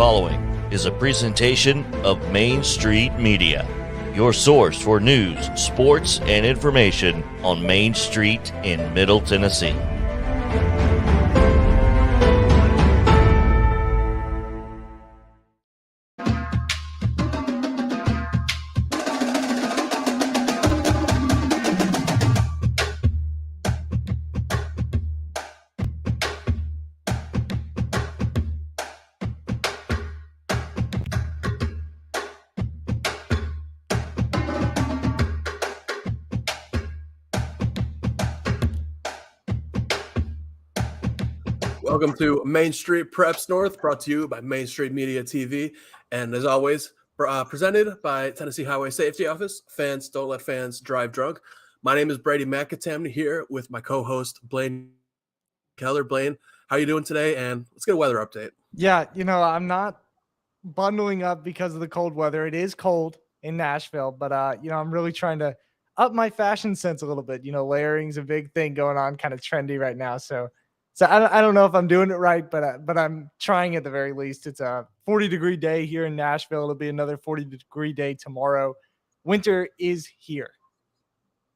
following is a presentation of Main Street Media, your source for news, sports, and information on Main Street in Middle Tennessee. Welcome to Main Street Preps North, brought to you by Main Street Media TV. And as always, presented by Tennessee Highway Safety Office. Fans don't let fans drive drunk. My name is Brady McAtamney here with my co-host, Blaine Kellar. Blaine, how you doing today? And let's get a weather update. Yeah, I'm not bundling up because of the cold weather. It is cold in Nashville, but, I'm really trying to up my fashion sense a little bit. Layering's a big thing going on, kind of trendy right now. So I don't know if I'm doing it right, but I'm trying at the very least. It's a 40-degree day here in Nashville. It'll be another 40-degree day tomorrow. Winter is here.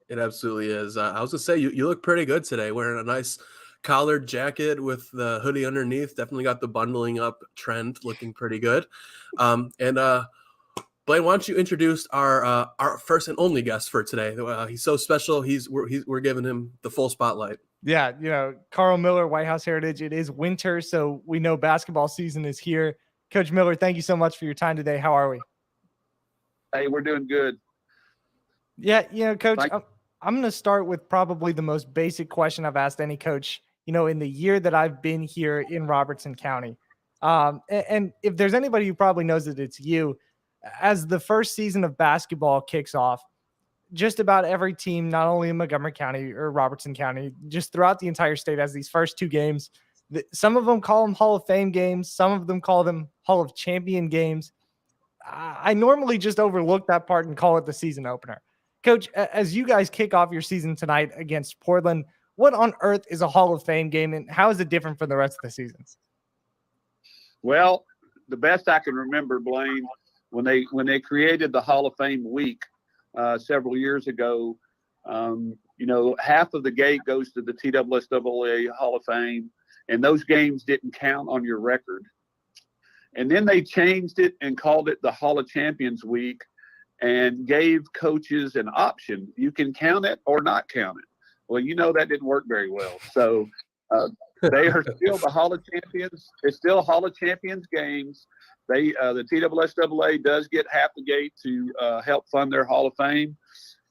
It absolutely is. I was going to say, you look pretty good today, wearing a nice collared jacket with the hoodie underneath. Definitely got the bundling up trend, looking pretty good. And Blaine, why don't you introduce our first and only guest for today? He's so special. We're giving him the full spotlight. Yeah, Carl Miller, White House Heritage. It is winter, so we know basketball season is here. Coach Miller, thank you so much for your time today. How are we? Hey, we're doing good. Yeah, Coach, I'm going to start with probably the most basic question I've asked any coach, in the year that I've been here in Robertson County. And if there's anybody who probably knows it, it's you. As the first season of basketball kicks off, just about every team, not only in Montgomery County or Robertson County, just throughout the entire state, has these first two games. Some of them call them Hall of Fame games. Some of them call them Hall of Champion games. I normally just overlook that part and call it the season opener. Coach, as you guys kick off your season tonight against Portland, what on earth is a Hall of Fame game, and how is it different from the rest of the seasons? Well, the best I can remember, Blaine, when they created the Hall of Fame week several years ago, half of the gate goes to the TSSAA Hall of Fame, and those games didn't count on your record. And then they changed it and called it the Hall of Champions week and gave coaches an option. You can count it or not count it. Well, that didn't work very well. So they are still the Hall of Champions. It's still Hall of Champions games. The TSSAA does get half the gate to help fund their Hall of Fame,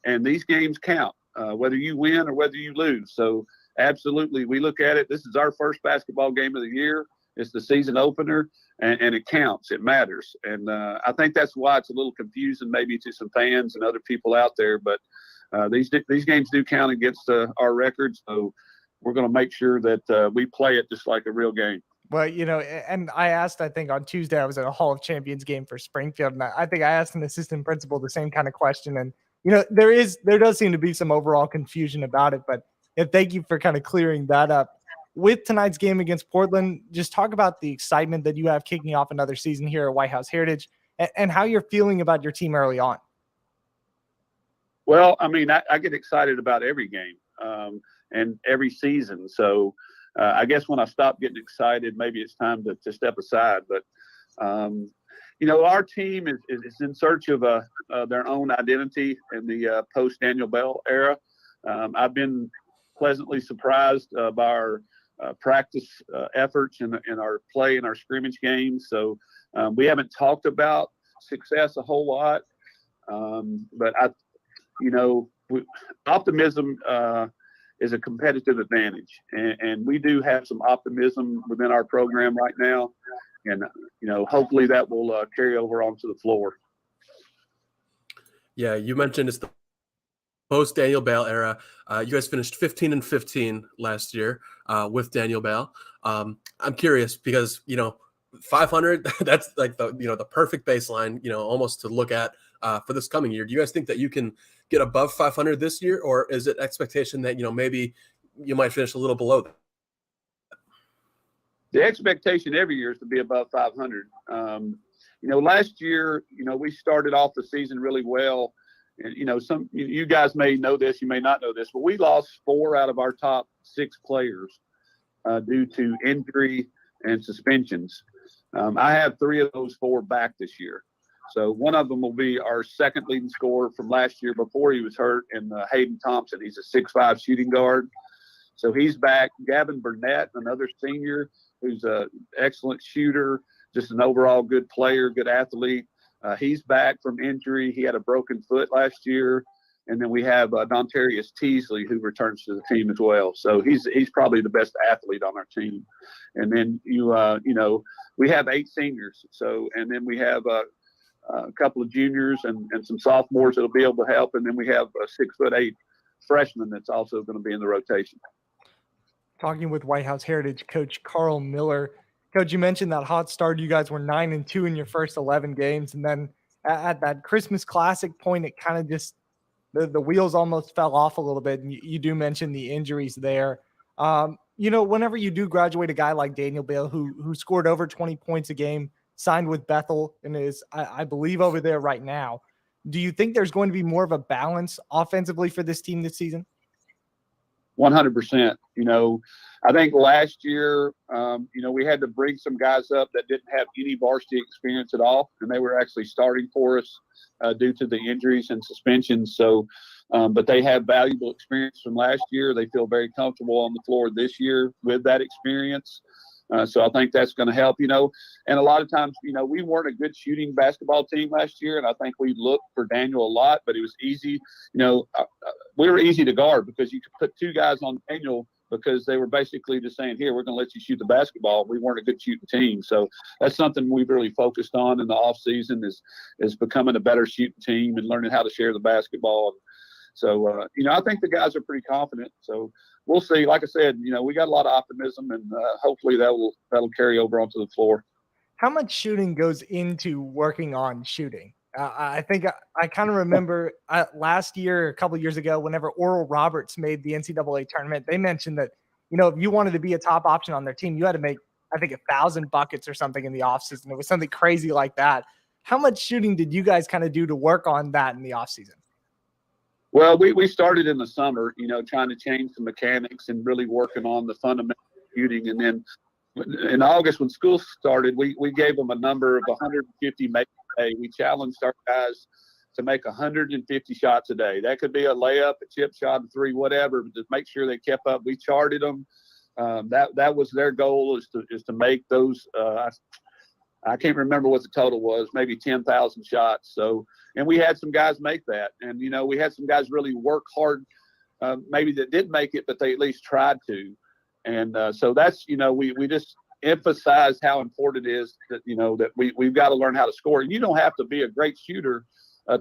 and these games count, whether you win or whether you lose. So absolutely, we look at it. This is our first basketball game of the year. It's the season opener, and it counts. It matters, and I think that's why it's a little confusing maybe to some fans and other people out there. But these games do count against our record, so we're going to make sure that we play it just like a real game. Well, and I asked, I think on Tuesday, I was at a Hall of Champions game for Springfield. And I think I asked an assistant principal the same kind of question. And, there does seem to be some overall confusion about it. But thank you for kind of clearing that up. With tonight's game against Portland, just talk about the excitement that you have kicking off another season here at White House Heritage and how you're feeling about your team early on. Well, I get excited about every game and every season. So, I guess when I stop getting excited, maybe it's time to step aside. But, our team is in search of their own identity in the post-Daniel Bell era. I've been pleasantly surprised by our practice efforts and our play in our scrimmage games. So we haven't talked about success a whole lot. But, optimism is a competitive advantage. And we do have some optimism within our program right now. And, hopefully that will carry over onto the floor. Yeah, you mentioned it's the post-Daniel Bell era. You guys finished 15-15 last year with Daniel Bell. I'm curious because, 500, that's like the perfect baseline, almost to look at for this coming year. Do you guys think that you can get above 500 this year, or is it expectation that, maybe you might finish a little below that? the expectation every year is to be above 500. Last year, we started off the season really well. And, some you guys may know this, you may not know this, but we lost 4 out of our top 6 players due to injury and suspensions. I have 3 of those 4 back this year. So one of them will be our second leading scorer from last year before he was hurt, and Hayden Thompson. He's a 6'5" shooting guard. So he's back. Gavin Burnett, another senior, who's an excellent shooter, just an overall good player, good athlete. He's back from injury. He had a broken foot last year. And then we have Dontarius Teasley, who returns to the team as well. So he's probably the best athlete on our team. And then we have 8 seniors. So, and then we have a couple of juniors and some sophomores that'll be able to help. And then we have a 6'8" freshman that's also going to be in the rotation. Talking with White House Heritage coach Carl Miller. Coach, you mentioned that hot start. You guys were 9-2 in your first 11 games. And then at that Christmas Classic point, it kind of just, the wheels almost fell off a little bit. And you do mention the injuries there. Whenever you do graduate a guy like Daniel Bale, who scored over 20 points a game, signed with Bethel, and is, I believe, over there right now, do you think there's going to be more of a balance offensively for this team this season? 100%. I think last year, we had to bring some guys up that didn't have any varsity experience at all, and they were actually starting for us due to the injuries and suspensions. So, but they have valuable experience from last year. They feel very comfortable on the floor this year with that experience. So I think that's going to help, and a lot of times, we weren't a good shooting basketball team last year. And I think we looked for Daniel a lot, but it was easy. We were easy to guard because you could put 2 guys on Daniel because they were basically just saying, here, we're going to let you shoot the basketball. We weren't a good shooting team. So that's something we've really focused on in the off season is becoming a better shooting team and learning how to share the basketball. So, I think the guys are pretty confident. So we'll see. Like I said, we got a lot of optimism, and hopefully that'll carry over onto the floor. How much shooting goes into working on shooting? I think I kind of remember last year, a couple of years ago, whenever Oral Roberts made the NCAA tournament, they mentioned that, if you wanted to be a top option on their team, you had to make, I think, 1,000 buckets or something in the offseason. It was something crazy like that. How much shooting did you guys kind of do to work on that in the offseason? Well, we started in the summer, trying to change the mechanics and really working on the fundamental shooting. And then in August, when school started, we gave them a number of 150 makes a day. We challenged our guys to make 150 shots a day. That could be a layup, a chip shot, a 3, whatever, but to make sure they kept up. We charted them. That was their goal, is to make those. I can't remember what the total was, maybe 10,000 shots. So, and we had some guys make that. And, we had some guys really work hard, maybe that didn't make it, but they at least tried to. And so that's, we just emphasize how important it is that, that we've got to learn how to score. And you don't have to be a great shooter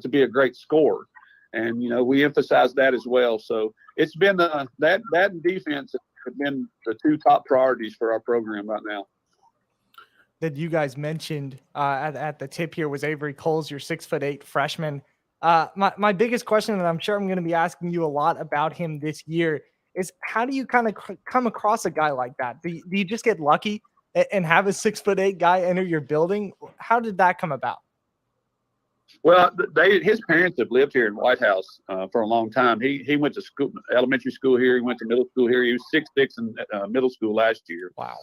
to be a great scorer. And, we emphasize that as well. So it's been that and defense have been the 2 top priorities for our program right now. That you guys mentioned at the tip here was Avery Coles, your 6'8" freshman. My biggest question, and I'm sure I'm going to be asking you a lot about him this year, is how do you kind of come across a guy like that? Do you just get lucky and have a 6'8" guy enter your building? How did that come about? Well, his parents have lived here in White House for a long time. He went to school, elementary school here. He went to middle school here. He was 6'6" in middle school last year. Wow.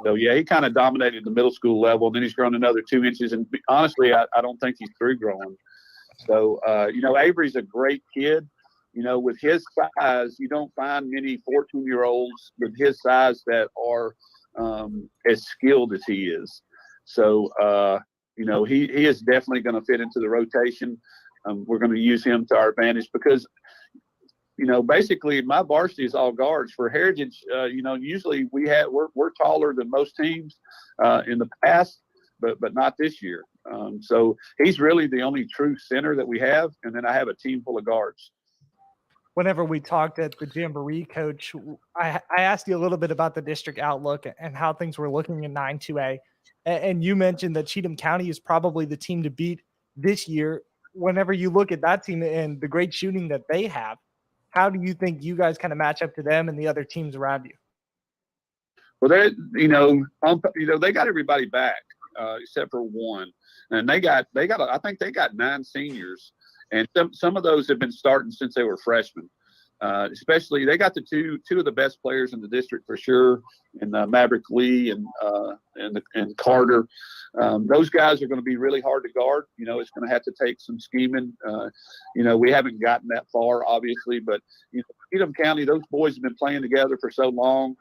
So, yeah, he kind of dominated the middle school level, and then he's grown another 2 inches. And honestly, I don't think he's through growing. So, Avery's a great kid. With his size, you don't find many 14-year-olds with his size that are as skilled as he is. So, he is definitely going to fit into the rotation. We're going to use him to our advantage because – basically my varsity is all guards. For Heritage, usually we're taller than most teams in the past, but not this year. So he's really the only true center that we have, and then I have a team full of guards. Whenever we talked at the Jamboree, Coach, I asked you a little bit about the district outlook and how things were looking in 9-2A, and you mentioned that Cheatham County is probably the team to beat this year. Whenever you look at that team and the great shooting that they have, how do you think you guys kind of match up to them and the other teams around you? Well, they got everybody back except for one, and I think they got 9 seniors, and some of those have been starting since they were freshmen. Especially, they got the two of the best players in the district for sure, and Maverick Lee and Carter. Those guys are going to be really hard to guard. It's going to have to take some scheming. We haven't gotten that far, obviously, but Cheatham County, those boys have been playing together for so long.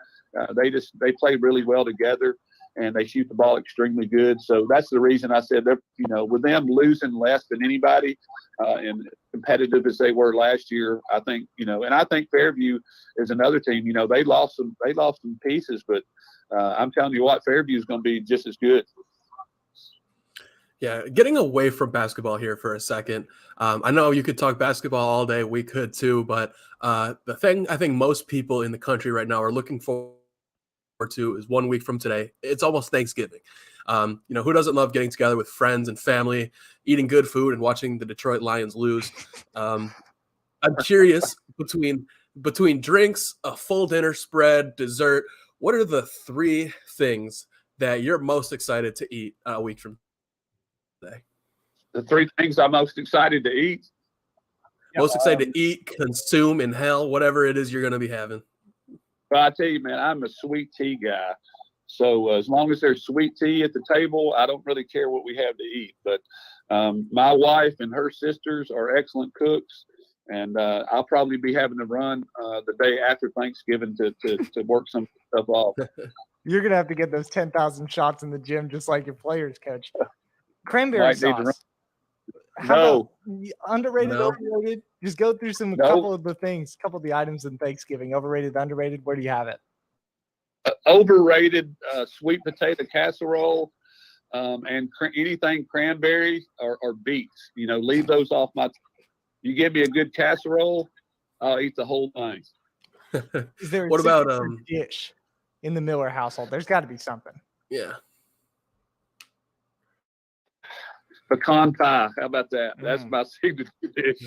They play really well together, and they shoot the ball extremely good. So that's the reason I said that, with them losing less than anybody, and competitive as they were last year, I think, and I think Fairview is another team. They lost some pieces, but I'm telling you what, Fairview is going to be just as good. Yeah, getting away from basketball here for a second. I know you could talk basketball all day. We could too, but the thing I think most people in the country right now are looking forward to is 1 week from today. It's almost Thanksgiving. Who doesn't love getting together with friends and family, eating good food, and watching the Detroit Lions lose? I'm curious, between drinks, a full dinner spread, dessert, what are the 3 things that you're most excited to eat a week from today? The 3 things I'm most excited to eat. Most excited to eat, consume, inhale, whatever it is you're going to be having. Well, I tell you, man, I'm a sweet tea guy. So as long as there's sweet tea at the table, I don't really care what we have to eat. But my wife and her sisters are excellent cooks, and I'll probably be having to run the day after Thanksgiving to work some stuff off. You're going to have to get those 10,000 shots in the gym just like your players, Coach. Cranberry sauce. How about underrated, overrated? Just go through couple of the items in Thanksgiving. Overrated, underrated. Where do you have it? Overrated sweet potato casserole, and anything cranberry or beets. Leave those off my. You give me a good casserole, I'll eat the whole thing. Is there what about dish in the Miller household? There's got to be something. Yeah. Pecan pie. How about that? That's my signature dish.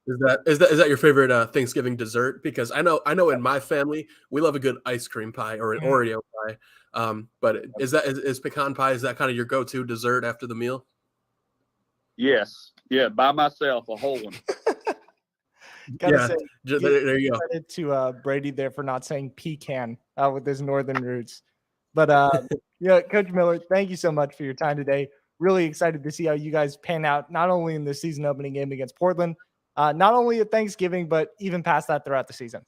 Is that your favorite Thanksgiving dessert? Because I know in my family we love a good ice cream pie or an Oreo pie. But is pecan pie, is that kind of your go-to dessert after the meal? Yes. Yeah, by myself, a whole one. Gotta say, there you go. Credit to Brady there for not saying pecan with his northern roots. But Coach Miller, thank you so much for your time today. Really excited to see how you guys pan out, not only in the season opening game against Portland, not only at Thanksgiving, but even past that throughout the season.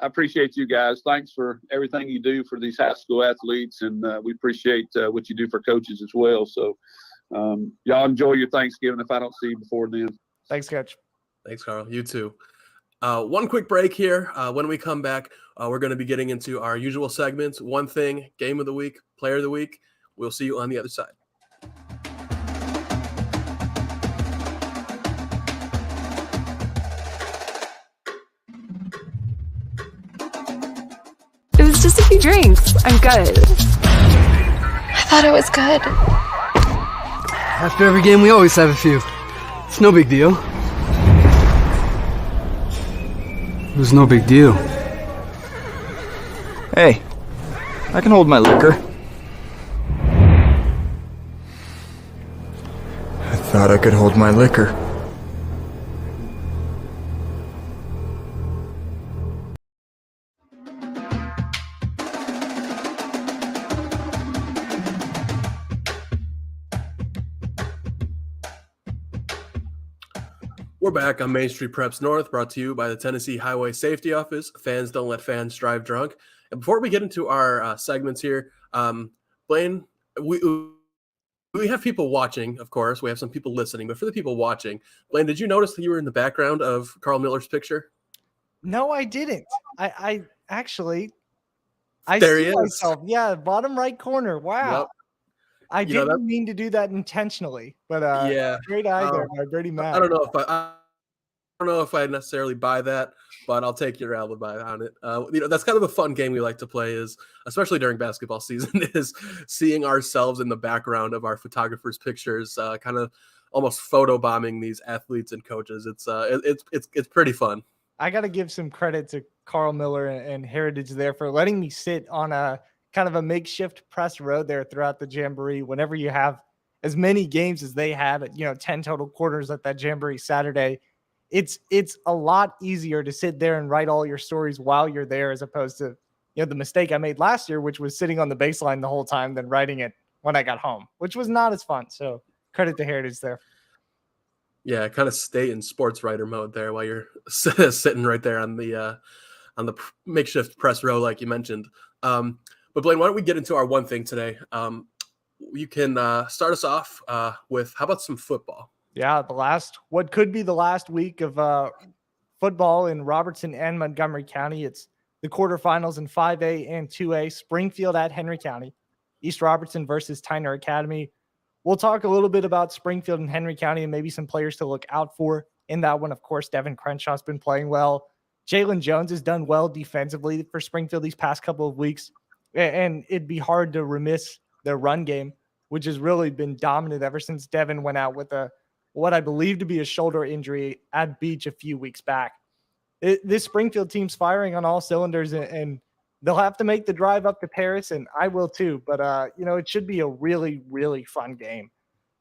I appreciate you guys. Thanks for everything you do for these high school athletes, and we appreciate what you do for coaches as well. So y'all enjoy your Thanksgiving if I don't see you before then. Thanks, Coach. Thanks, Carl. You too. One quick break here. When we come back, we're going to be getting into our usual segments. One thing, game of the week, player of the week. We'll see you on the other side. It was just a few drinks. I'm good. I thought it was good. After every game, we always have a few. It's no big deal. It was no big deal. Hey, I can hold my liquor. I thought I could hold my liquor. We're back on Main Street Preps North, brought to you by the Tennessee Highway Safety Office. Fans don't let fans drive drunk. And before we get into our segments here, Blaine, we have people watching, of course. We have some people listening. But for the people watching, Blaine, did you notice that you were in the background of Carl Miller's picture? No, I didn't. I actually, there see he is. myself. Yeah, bottom right corner. Wow. Yep. I didn't mean to do that intentionally, but great eye there by Brady Matt. I don't know if I necessarily buy that, but I'll take your alibi on it. That's kind of a fun game we like to play, is especially during basketball season, is seeing ourselves in the background of our photographers' pictures, kind of almost photobombing these athletes and coaches. It's pretty fun. I got to give some credit to Carl Miller and Heritage there for letting me sit on a kind of a makeshift press row there throughout the Jamboree. Whenever you have as many games as they had, 10 total quarters at that Jamboree Saturday, it's a lot easier to sit there and write all your stories while you're there, as opposed to, the mistake I made last year, which was sitting on the baseline the whole time, then writing it when I got home, which was not as fun. So credit to Heritage there. Yeah, kind of stay in sports writer mode there while you're sitting right there on the makeshift press row, like you mentioned. But Blaine, why don't we get into our one thing today? You can start us off with, how about some football? Yeah, what could be the last week of football in Robertson and Montgomery County. It's the quarterfinals in 5A and 2A. Springfield at Henry County, East Robertson versus Tyner Academy. We'll talk a little bit about Springfield and Henry County and maybe some players to look out for in that one. Of course, Devin Crenshaw's been playing well. Jalen Jones has done well defensively for Springfield these past couple of weeks. And it'd be hard to remiss their run game, which has really been dominant ever since Devin went out with what I believe to be a shoulder injury at Beach a few weeks back. This Springfield team's firing on all cylinders, and they'll have to make the drive up to Paris, and I will too. But, it should be a really, really fun game.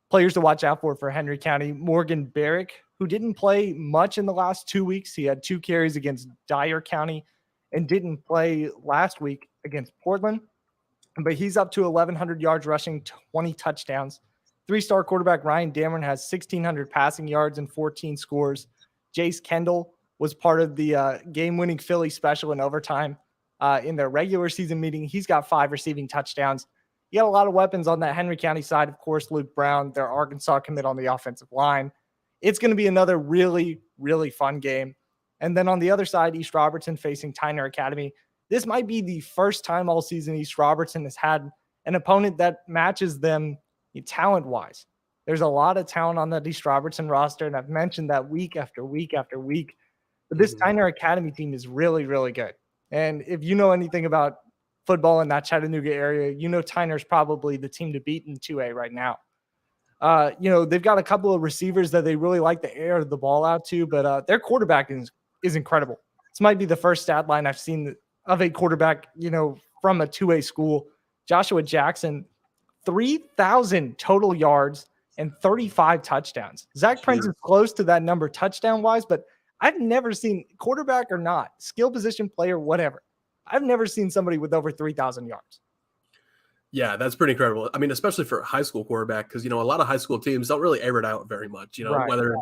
Players to watch out for Henry County: Morgan Barrick, who didn't play much in the last 2 weeks. He had 2 carries against Dyer County and didn't play last week against Portland. But he's up to 1,100 yards rushing, 20 touchdowns. 3-star quarterback Ryan Dameron has 1,600 passing yards and 14 scores. Jace Kendall was part of the game-winning Philly special in overtime in their regular season meeting. He's got 5 receiving touchdowns. You got a lot of weapons on that Henry County side. Of course, Luke Brown, their Arkansas commit on the offensive line. It's going to be another really, really fun game. And then on the other side, East Robertson facing Tyner Academy. This might be the first time all season East Robertson has had an opponent that matches them talent-wise. There's a lot of talent on that East Robertson roster, and I've mentioned that week after week after week. But this Tyner Academy team is really, really good. And if you know anything about football in that Chattanooga area, Tyner's probably the team to beat in 2A right now. They've got a couple of receivers that they really like to air the ball out to, but their quarterback is incredible. This might be the first stat line I've seen of a quarterback, from a 2A school. Joshua Jackson, 3,000 total yards and 35 touchdowns. Zach Prince is close to that number touchdown-wise, but I've never seen, quarterback or not, skill position player, whatever, I've never seen somebody with over 3,000 yards. Yeah, that's pretty incredible. I mean, especially for a high school quarterback, because, a lot of high school teams don't really air it out very much, Right. Whether,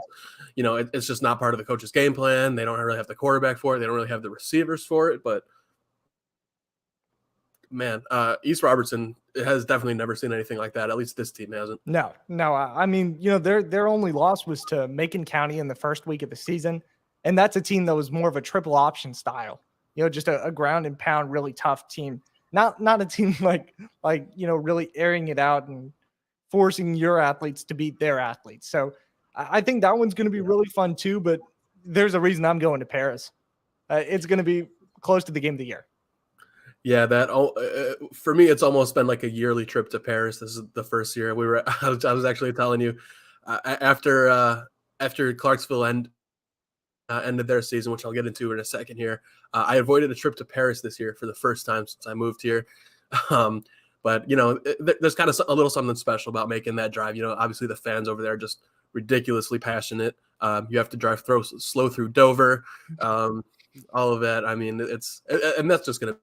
it's just not part of the coach's game plan. They don't really have the quarterback for it. They don't really have the receivers for it. But, man, East Robertson has definitely never seen anything like that. At least this team hasn't. No. I mean, their only loss was to Macon County in the first week of the season. And that's a team that was more of a triple option style, just a ground and pound, really tough team. Not a team like really airing it out and forcing your athletes to beat their athletes. So I think that one's going to be really fun too, but there's a reason I'm going to Paris. It's going to be close to the game of the year. Yeah, that for me, it's almost been like a yearly trip to Paris. This is the first year I was actually telling you after Clarksville ended their season, which I'll get into in a second here. I avoided a trip to Paris this year for the first time since I moved here. But, there's kind of a little something special about making that drive. Obviously the fans over there are just ridiculously passionate. You have to drive slow through Dover, all of that. I mean, and that's just going to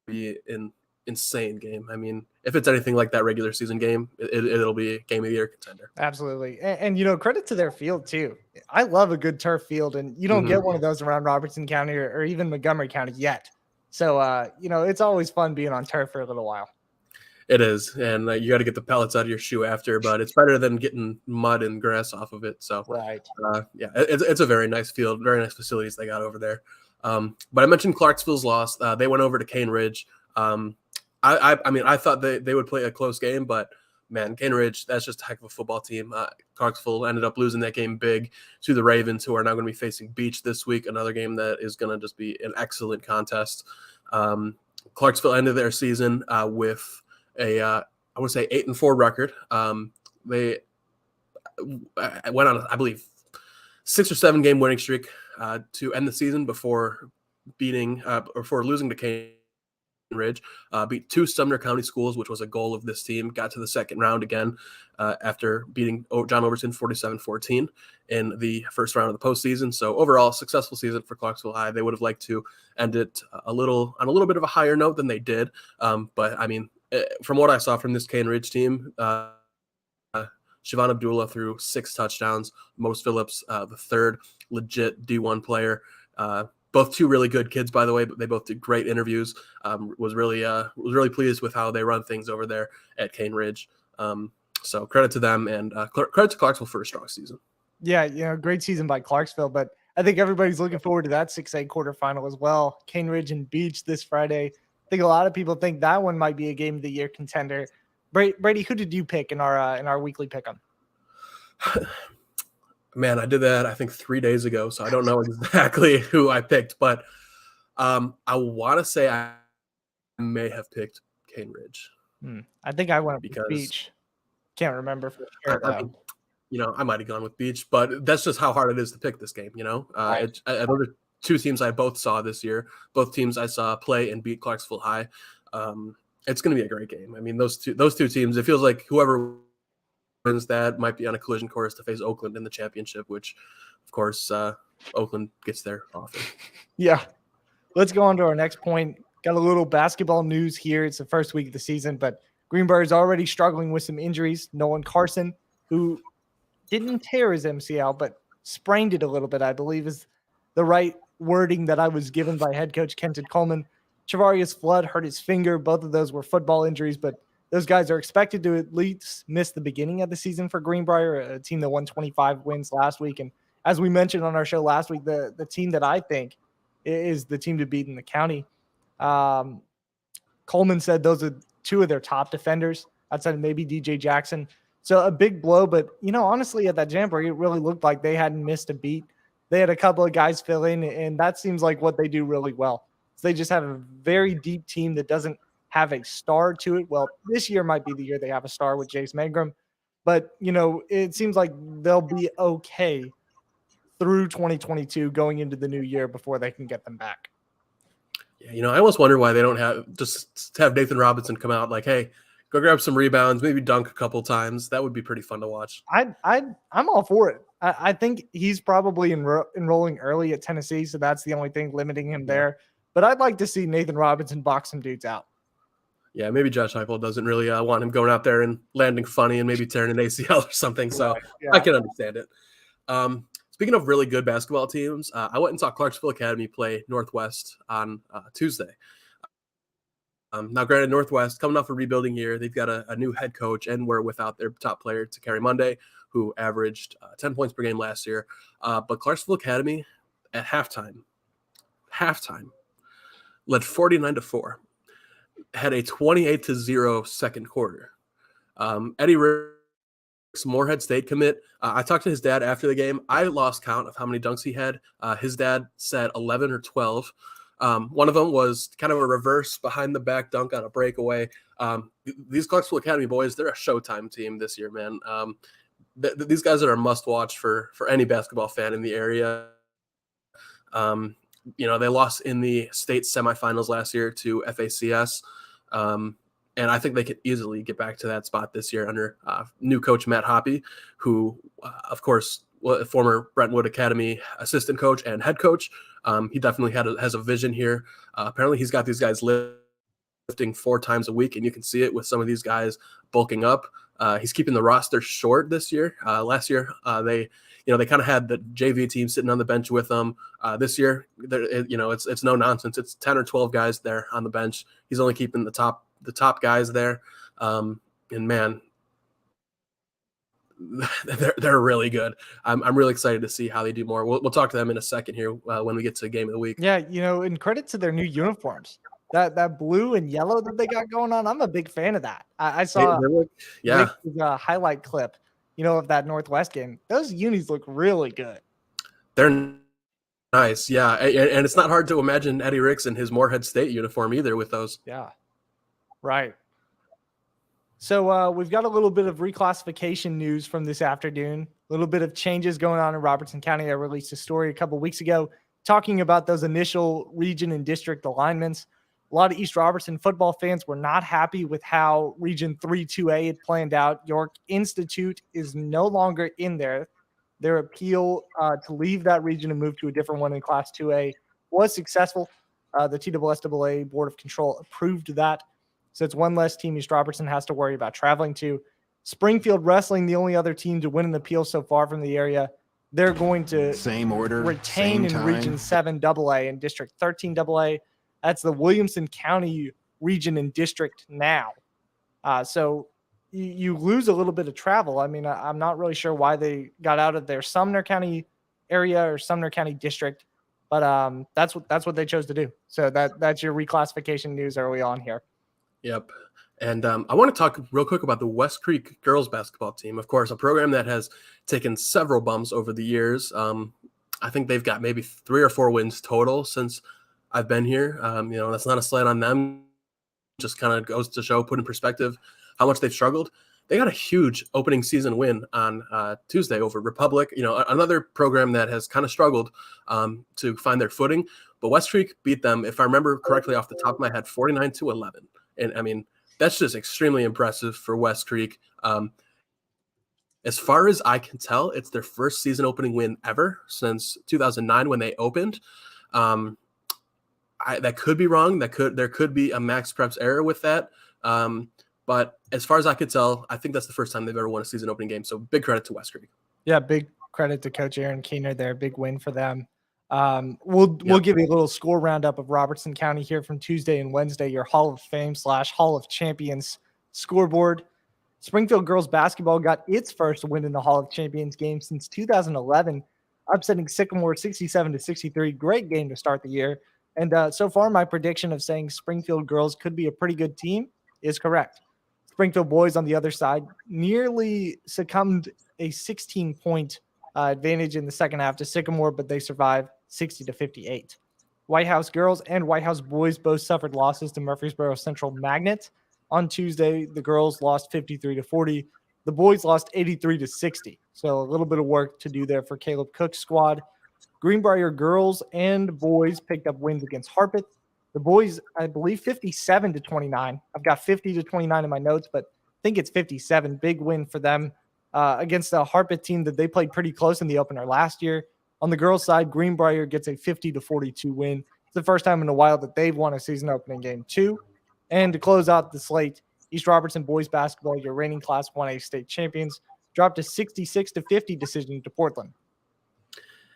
be an insane game. I mean, if it's anything like that regular season game, it'll be a game of the year contender. Absolutely. And credit to their field too. I love a good turf field, and you don't get one of those around Robertson County or even Montgomery County yet. So, it's always fun being on turf for a little while. It is. And you got to get the pellets out of your shoe after, but it's better than getting mud and grass off of it. So, right. It's a very nice field, very nice facilities they got over there. But I mentioned Clarksville's loss. They went over to Cane Ridge. I thought they would play a close game, but man, Cane Ridge, that's just a heck of a football team. Clarksville ended up losing that game big to the Ravens, who are now going to be facing Beach this week, another game that is going to just be an excellent contest. Clarksville ended their season with I would say 8-4 record. They went on, I believe, 6 or 7 game winning streak to end the season before losing to Cane Ridge, beat 2 Sumner County schools, which was a goal of this team, got to the second round again after beating John Overton 47-14 in the first round of the postseason. So overall, successful season for Clarksville High. They would have liked to end it on a little bit of a higher note than they did. But I mean, from what I saw from this Cane Ridge team, Siobhan Abdullah threw 6 touchdowns. Mose Phillips, the third legit D1 player. Both 2 really good kids, by the way, but they both did great interviews. Was really pleased with how they run things over there at Cane Ridge. So credit to them, and credit to Clarksville for a strong season. Yeah, great season by Clarksville, but I think everybody's looking forward to that 6A quarterfinal as well. Cane Ridge and Beach this Friday. I think a lot of people think that one might be a game of the year contender. Brady, who did you pick in our weekly pick'em? Man, I did that I think 3 days ago, so I don't know exactly who I picked, but I want to say I may have picked Cane Ridge. I think I went with Beach. Can't remember for sure. I mean, I might have gone with Beach, but that's just how hard it is to pick this game. Right. Those are 2 teams I both saw this year. Both teams I saw play and beat Clarksville High. It's going to be a great game. I mean, those two teams. It feels like whoever wins that might be on a collision course to face Oakland in the championship, which, of course, Oakland gets there often. Yeah. Let's go on to our next point. Got a little basketball news here. It's the first week of the season, but Greenbrier is already struggling with some injuries. Nolan Carson, who didn't tear his MCL, but sprained it a little bit, I believe is the right wording that I was given by head coach Kenton Coleman. Travarius Flood hurt his finger. Both of those were football injuries, but those guys are expected to at least miss the beginning of the season for Greenbrier, a team that won 25 wins last week. And as we mentioned on our show last week, the team that I think is the team to beat in the county. Coleman said those are 2 of their top defenders outside of maybe DJ Jackson. So a big blow, but honestly at that Jamboree, it really looked like they hadn't missed a beat. They had a couple of guys fill in, and that seems like what they do really well. So they just have a very deep team that doesn't have a star to it. Well, this year might be the year they have a star with Jace Mangrum, but it seems like they'll be okay through 2022 going into the new year before they can get them back. Yeah, I almost wonder why they don't have Nathan Robinson come out like, hey, go grab some rebounds, maybe dunk a couple times. That would be pretty fun to watch. I'm all for it. I think he's probably enrolling early at Tennessee, so that's the only thing limiting him there. But I'd like to see Nathan Robinson box some dudes out. Yeah, maybe Josh Heupel doesn't really want him going out there and landing funny and maybe tearing an ACL or something. So yeah. I can understand it. Speaking of really good basketball teams, I went and saw Clarksville Academy play Northwest on Tuesday. Now, granted, Northwest coming off a rebuilding year, they've got a new head coach, and we're without their top player, Takari Monday, who averaged 10 points per game last year. But Clarksville Academy at halftime, led 49-4, had a 28-0 second quarter. Eddie Rick's Moorhead State commit. I talked to his dad after the game. I lost count of how many dunks he had. His dad said 11 or 12. One of them was kind of a reverse behind the back dunk on a breakaway. These Clarksville Academy boys, they're a Showtime team this year, man. These guys are a must watch for any basketball fan in the area. They lost in the state semifinals last year to FACS. And I think they could easily get back to that spot this year under new coach Matt Hoppy, who, of course, was a former Brentwood Academy assistant coach and head coach. He definitely has a vision here. Apparently, he's got these guys lifting 4 times a week, and you can see it with some of these guys bulking up. He's keeping the roster short this year. Last year, they kind of had the JV team sitting on the bench with them. This year, it's no nonsense. It's 10 or 12 guys there on the bench. He's only keeping the top guys there. And man, they're really good. I'm really excited to see how they do more. We'll talk to them in a second here when we get to game of the week. Yeah, and credit to their new uniforms. That blue and yellow that they got going on, I'm a big fan of that. I saw a highlight clip, of that Northwest game. Those unis look really good. They're nice, yeah. And it's not hard to imagine Eddie Ricks in his Moorhead State uniform either with those. Yeah, right. So we've got a little bit of reclassification news from this afternoon, a little bit of changes going on in Robertson County. I released a story a couple weeks ago. talking about those initial region and district alignments, a lot of East Robertson football fans were not happy with how Region 3-2A had planned out. York Institute is no longer in there. Their appeal to leave that region and move to a different one in Class 2A was successful. The TSSAA Board of Control approved that. So it's one less team East Robertson has to worry about traveling to. Springfield Wrestling, the only other team to win an appeal so far from the area, they're going to retain in Region 7AA and District 13AA. That's the Williamson County region and district now. So you lose a little bit of travel. I mean, I'm not really sure why they got out of their Sumner County area or Sumner County district, but that's what they chose to do. So that's your reclassification news early on here. Yep. And I want to talk real quick about the West Creek girls basketball team. Of course, a program that has taken several bumps over the years. I think they've got maybe 3 or 4 wins total since I've been here. That's not a slight on them. Just kind of goes to show, put in perspective how much they've struggled. They got a huge opening season win on Tuesday over Republic. Another program that has kind of struggled to find their footing. But West Creek beat them, if I remember correctly off the top of my head, 49-11. And I mean, that's just extremely impressive for West Creek. As far as I can tell, it's their first season opening win ever since 2009 when they opened. That could be wrong. There could be a Max Preps error with that. But as far as I could tell, I think that's the first time they've ever won a season opening game. So big credit to West Creek. Yeah, big credit to Coach Aaron Keener there. Big win for them. We'll give you a little score roundup of Robertson County here from Tuesday and Wednesday, your Hall of Fame / Hall of Champions scoreboard. Springfield girls basketball got its first win in the Hall of Champions game since 2011, upsetting Sycamore 67-63. Great game to start the year. And so far, my prediction of saying Springfield girls could be a pretty good team is correct. Springfield boys on the other side nearly succumbed a 16-point advantage in the second half to Sycamore, but they survived 60-58. White House girls and White House boys both suffered losses to Murfreesboro Central Magnet. On Tuesday, the girls lost 53-40. The boys lost 83-60. So a little bit of work to do there for Caleb Cook's squad. Greenbrier girls and boys picked up wins against Harpeth. The boys, I believe, 57-29. I've got 50-29 in my notes, but I think it's 57. Big win for them against the Harpeth team that they played pretty close in the opener last year. On the girls' side, Greenbrier gets a 50-42 win. It's the first time in a while that they've won a season opening game too. And to close out the slate, East Robertson boys basketball, your reigning Class 1A state champions, dropped a 66-50 decision to Portland.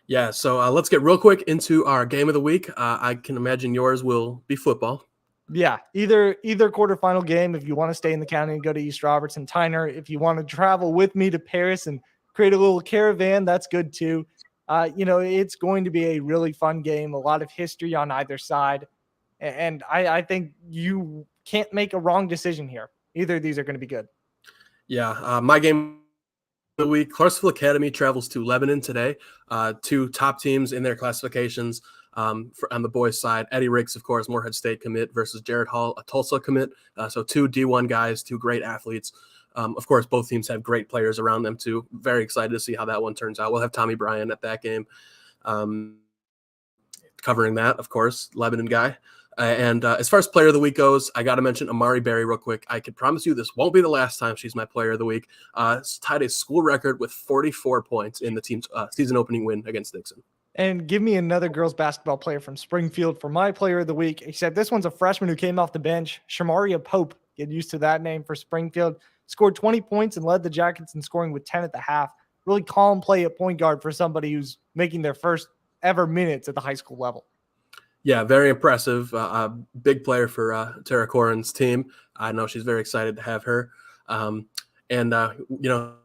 Yeah, so let's get real quick into our game of the week. I can imagine yours will be football. Yeah, either quarterfinal game if you want to stay in the county and go to East Robertson. Tyner, if you want to travel with me to Paris and create a little caravan, that's good too. It's going to be a really fun game, a lot of history on either side. And I think you can't make a wrong decision here. Either of these are going to be good. Yeah, my game of the week, Clarksville Academy travels to Lebanon today. 2 top teams in their classifications on the boys' side. Eddie Ricks, of course, Morehead State commit versus Jared Hall, a Tulsa commit. So 2 D1 guys, 2 great athletes. Of course, both teams have great players around them too. Very excited to see how that one turns out. We'll have Tommy Bryan at that game. Covering that, of course, Lebanon guy. And as far as player of the week goes, I got to mention Amari Berry real quick. I can promise you this won't be the last time she's my player of the week. Tied a school record with 44 points in the team's season opening win against Dixon. And give me another girls basketball player from Springfield for my player of the week, except this one's a freshman who came off the bench, Shamaria Pope. Get used to that name for Springfield. Scored 20 points and led the Jackets in scoring with 10 at the half. Really calm play at point guard for somebody who's making their first ever minutes at the high school level. Yeah, very impressive. Big player for Tara Corin's team. I know she's very excited to have her. That's going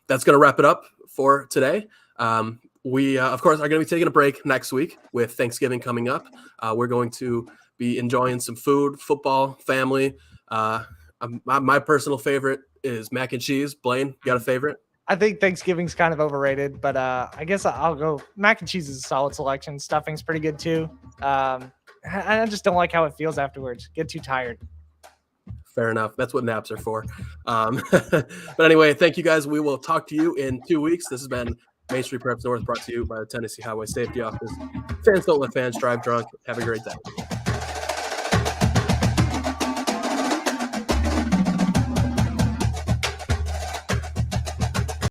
to wrap it up for today. We, of course, are going to be taking a break next week with Thanksgiving coming up. We're going to be enjoying some food, football, family. My personal favorite is mac and cheese. Blaine, you got a favorite? I think Thanksgiving's kind of overrated, but I guess I'll go mac and cheese is a solid selection. Stuffing's pretty good too. I just don't like how it feels afterwards. Get too tired. Fair enough. That's what naps are for. But anyway, thank you guys. We will talk to you in 2 weeks. This has been Main Street Preps North brought to you by the Tennessee Highway Safety Office. Fans don't let fans drive drunk. Have a great day.